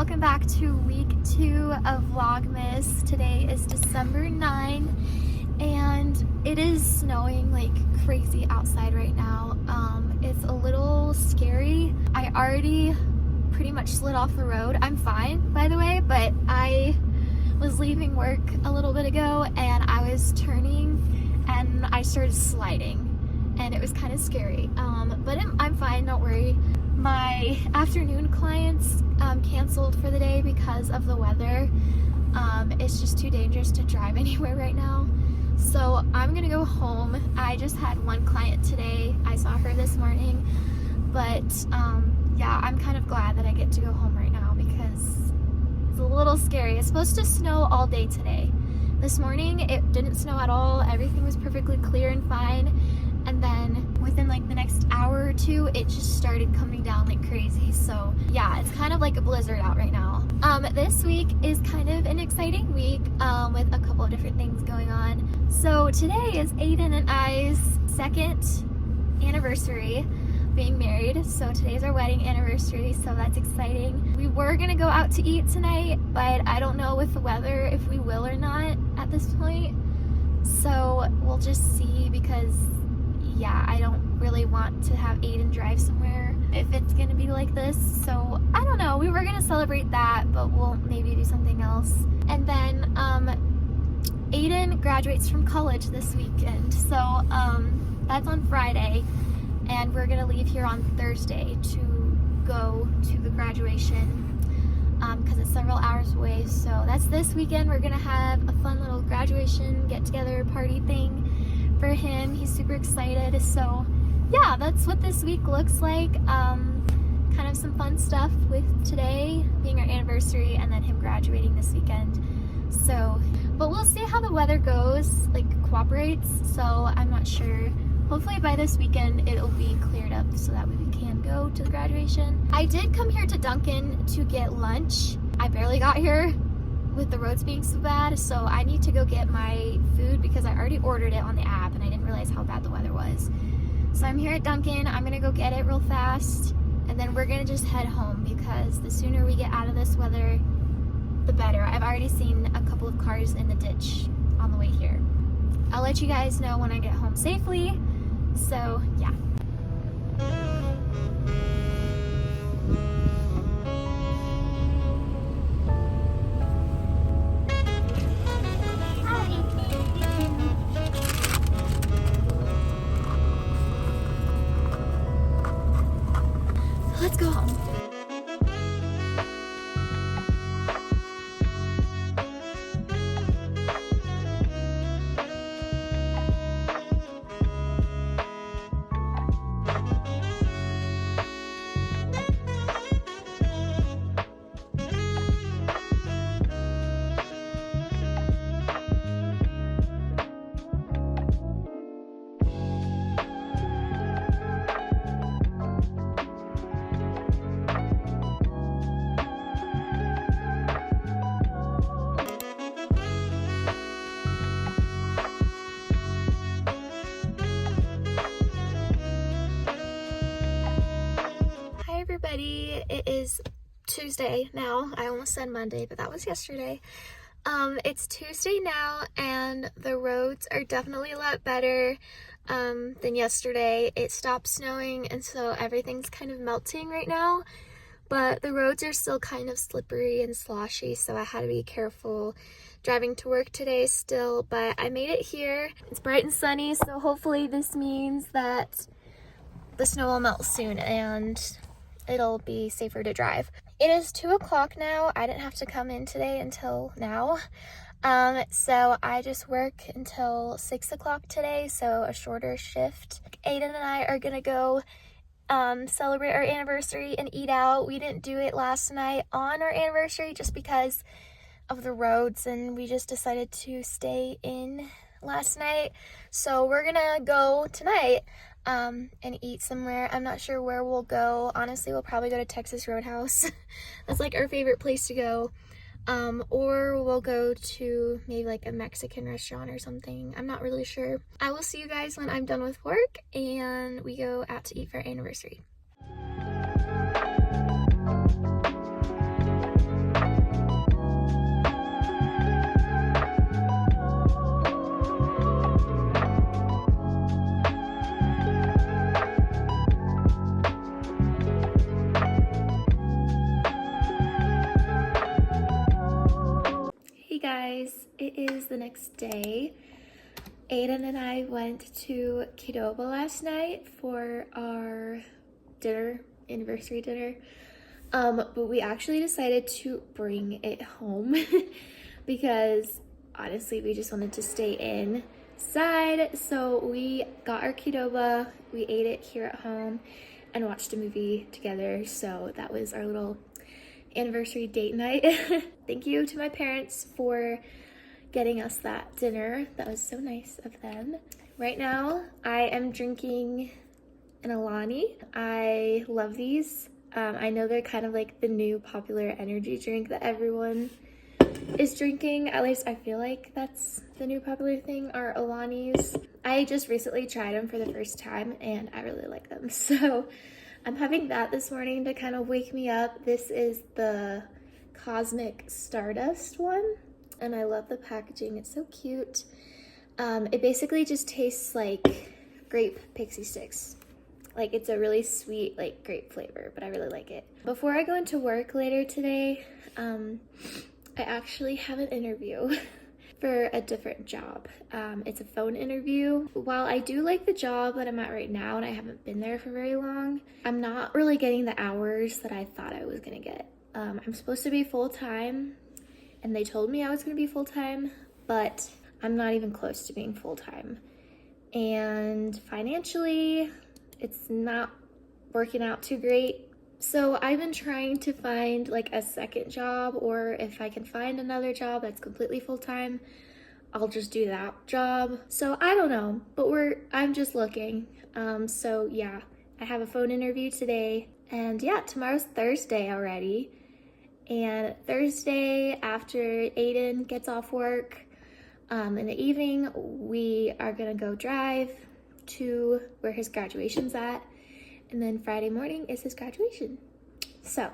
welcome back to week 2 of Vlogmas. Today is December 9 and it is snowing like crazy outside right now. It's a little scary. I already pretty much slid off the road. I'm fine, by the way, but I was leaving work a little bit ago and I was turning and I started sliding and it was kind of scary. But I'm fine, don't worry. My afternoon clients canceled for the day because of the weather. It's just too dangerous to drive anywhere right now. So I'm gonna go home. I just had one client today. I saw her this morning. But yeah, I'm kind of glad that I get to go home right now because it's a little scary. It's supposed to snow all day today. This morning it didn't snow at all. Everything was perfectly clear and fine. And then within like the next hour or two, it just started coming down like crazy. So yeah, it's kind of like a blizzard out right now. This week is kind of an exciting week with a couple of different things going on. So today is Aiden and I's second anniversary being married. So today's our wedding anniversary, so that's exciting. We were gonna go out to eat tonight, but I don't know with the weather if we will or not at this point. So we'll just see because yeah, I don't really want to have Aiden drive somewhere if it's gonna be like this. So I don't know, we were gonna celebrate that, but we'll maybe do something else. And then Aiden graduates from college this weekend. So that's on Friday and we're gonna leave here on Thursday to go to the graduation because it's several hours away. So that's this weekend. We're gonna have a fun little graduation get together party thing for him. He's super excited. So yeah, that's what this week looks like. Kind of some fun stuff with today being our anniversary and then him graduating this weekend. So, but we'll see how the weather goes, like cooperates. So I'm not sure. Hopefully by this weekend it'll be cleared up so that way we can go to the graduation. I did come here to Dunkin' to get lunch. I barely got here with the roads being so bad, so I need to go get my food because I already ordered it on the app and I didn't realize how bad the weather was. So I'm here at Dunkin', I'm gonna go get it real fast and then we're gonna just head home because the sooner we get out of this weather, the better. I've already seen a couple of cars in the ditch on the way here. I'll let you guys know when I get home safely. So yeah. Let's go home. Everybody, it is Tuesday now. I almost said Monday, but that was yesterday. It's Tuesday now and the roads are definitely a lot better than yesterday. It stopped snowing and so everything's kind of melting right now, but the roads are still kind of slippery and sloshy, so I had to be careful driving to work today still, but I made it here. It's bright and sunny, so hopefully this means that the snow will melt soon and it'll be safer to drive. It is 2 o'clock now. I didn't have to come in today until now. So I just work until 6 o'clock today, so a shorter shift. Aiden and I are gonna go celebrate our anniversary and eat out. We didn't do it last night on our anniversary just because of the roads and we just decided to stay in last night. So we're gonna go tonight and eat somewhere. I'm not sure where we'll go. Honestly, we'll probably go to Texas Roadhouse. That's like our favorite place to go. Or we'll go to maybe like a Mexican restaurant or something. I'm not really sure. I will see you guys when I'm done with work and we go out to eat for our anniversary. the next day. Aiden and I went to Qdoba last night for our dinner, anniversary dinner. But we actually decided to bring it home because honestly, we just wanted to stay inside. So we got our Qdoba, we ate it here at home and watched a movie together. So that was our little anniversary date night. Thank you to my parents for getting us that dinner. That was so nice of them. Right now, I am drinking an Alani. I love these. I know they're kind of like the new popular energy drink that everyone is drinking. At least I feel like that's the new popular thing, are Alanis. I just recently tried them for the first time and I really like them. So I'm having that this morning to kind of wake me up. This is the Cosmic Stardust one and I love the packaging. It's so cute. It basically just tastes like grape pixie sticks. Like it's a really sweet, like grape flavor, but I really like it. Before I go into work later today, I actually have an interview for a different job. It's a phone interview. While I do like the job that I'm at right now and I haven't been there for very long, I'm not really getting the hours that I thought I was gonna get. I'm supposed to be full-time and they told me I was gonna be full-time, but I'm not even close to being full-time. And financially, it's not working out too great. So I've been trying to find like a second job, or if I can find another job that's completely full-time, I'll just do that job. So I don't know, but I'm just looking. So yeah, I have a phone interview today, and yeah, tomorrow's Thursday already. And Thursday after Aiden gets off work, in the evening, we are gonna go drive to where his graduation's at. And then Friday morning is his graduation. So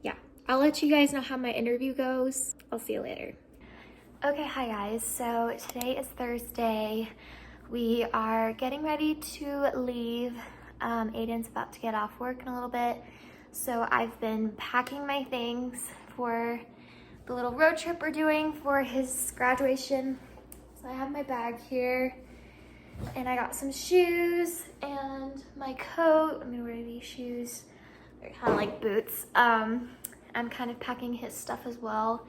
yeah, I'll let you guys know how my interview goes. I'll see you later. Okay, hi guys. So today is Thursday. We are getting ready to leave. Aiden's about to get off work in a little bit. So I've been packing my things for the little road trip we're doing for his graduation. So I have my bag here and I got some shoes and my coat. I'm gonna wear these shoes. They're kind of like boots. I'm kind of packing his stuff as well.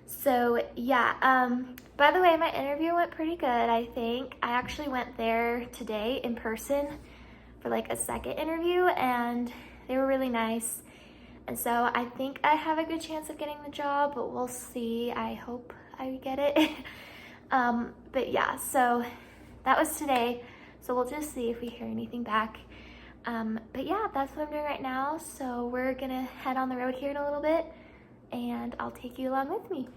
So yeah, by the way, my interview went pretty good, I think. I actually went there today in person for like a second interview and they were really nice. And so I think I have a good chance of getting the job, but we'll see. I hope I get it. But yeah, so that was today. So we'll just see if we hear anything back. But yeah, that's what I'm doing right now. So we're gonna head on the road here in a little bit and I'll take you along with me.